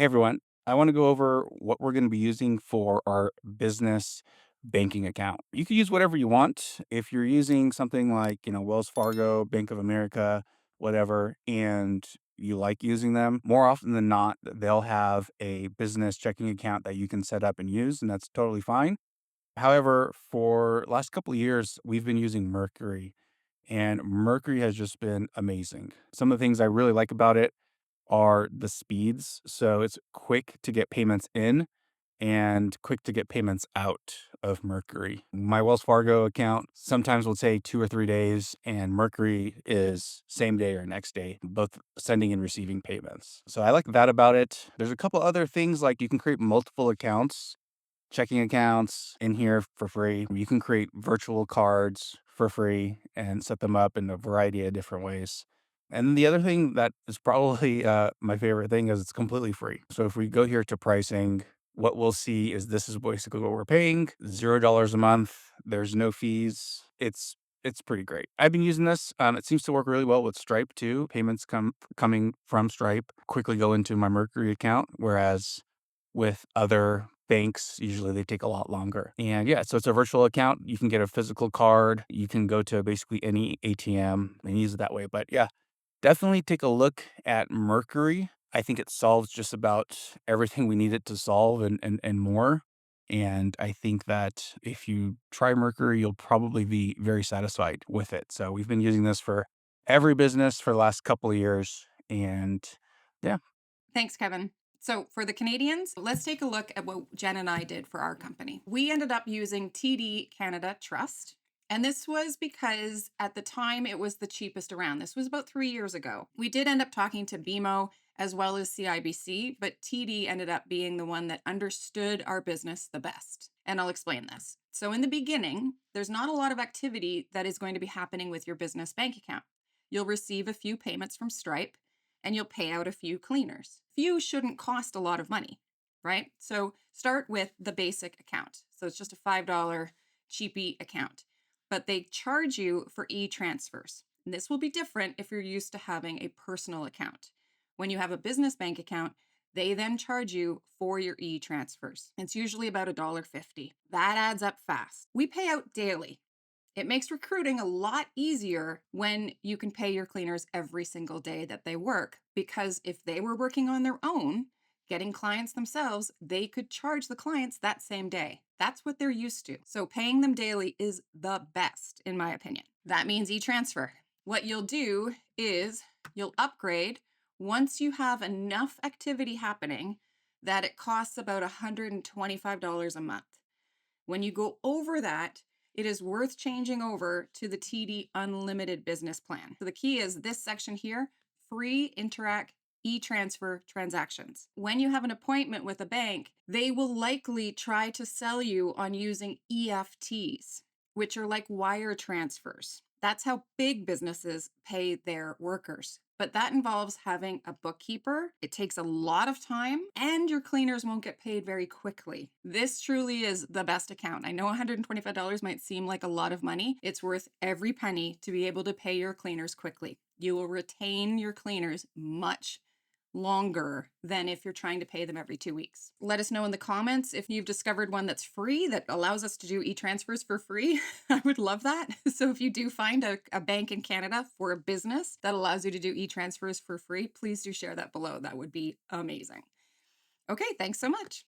Hey everyone, I want to go over what we're going to be using for our business banking account. You can use whatever you want. If you're using something like, Wells Fargo, Bank of America, whatever, and you like using them, more often than not, they'll have a business checking account that you can set up and use, and that's totally fine. However, for last couple of years, we've been using Mercury, and Mercury has just been amazing. Some of the things I really like about it are the speeds. So it's quick to get payments in and quick to get payments out of Mercury. My Wells Fargo account sometimes will say 2 or 3 days, and Mercury is same day or next day, both sending and receiving payments. So I like that about it. There's a couple other things like you can create multiple accounts, checking accounts in here for free. You can create virtual cards for free and set them up in a variety of different ways. And the other thing that is probably my favorite thing is it's completely free. So if we go here to pricing, what we'll see is this is basically what we're paying, $0 a month. There's no fees. It's pretty great. I've been using this. It seems to work really well with Stripe too. Payments coming from Stripe quickly go into my Mercury account, whereas with other banks, usually they take a lot longer. And yeah, so it's a virtual account. You can get a physical card. You can go to basically any ATM and use it that way. But yeah, definitely take a look at Mercury. I think it solves just about everything we need it to solve and more. And I think that if you try Mercury, you'll probably be very satisfied with it. So we've been using this for every business for the last couple of years. And yeah. Thanks, Kevin. So, for the Canadians, let's take a look at what Jen and I did for our company. We ended up using TD Canada Trust. And this was because at the time it was the cheapest around. This was about 3 years ago. We did end up talking to BMO as well as CIBC, but TD ended up being the one that understood our business the best. And I'll explain this. So, in the beginning, there's not a lot of activity that is going to be happening with your business bank account. You'll receive a few payments from Stripe and you'll pay out a few cleaners. Few shouldn't cost a lot of money, right? So start with the basic account. So it's just a $5 cheapy account, but they charge you for e-transfers. And this will be different if you're used to having a personal account. When you have a business bank account, they then charge you for your e-transfers. It's usually about $1.50. That adds up fast. We pay out daily. It makes recruiting a lot easier when you can pay your cleaners every single day that they work, because if they were working on their own, getting clients themselves, they could charge the clients that same day. That's what they're used to. So paying them daily is the best, in my opinion. That means e-transfer. What you'll do is you'll upgrade once you have enough activity happening that it costs about $125 a month. When you go over that, it is worth changing over to the TD Unlimited Business Plan. So the key is this section here, free Interact e-transfer transactions. When you have an appointment with a bank, they will likely try to sell you on using EFTs, which are like wire transfers. That's how big businesses pay their workers. But that involves having a bookkeeper. It takes a lot of time, and your cleaners won't get paid very quickly. This truly is the best account. I know $125 might seem like a lot of money. It's worth every penny to be able to pay your cleaners quickly. You will retain your cleaners much longer than if you're trying to pay them every 2 weeks. Let us know in the comments if you've discovered one that's free that allows us to do e-transfers for free. I would love that. So if you do find a bank in Canada for a business that allows you to do e-transfers for free, please do share that below. That would be amazing. Okay, thanks so much.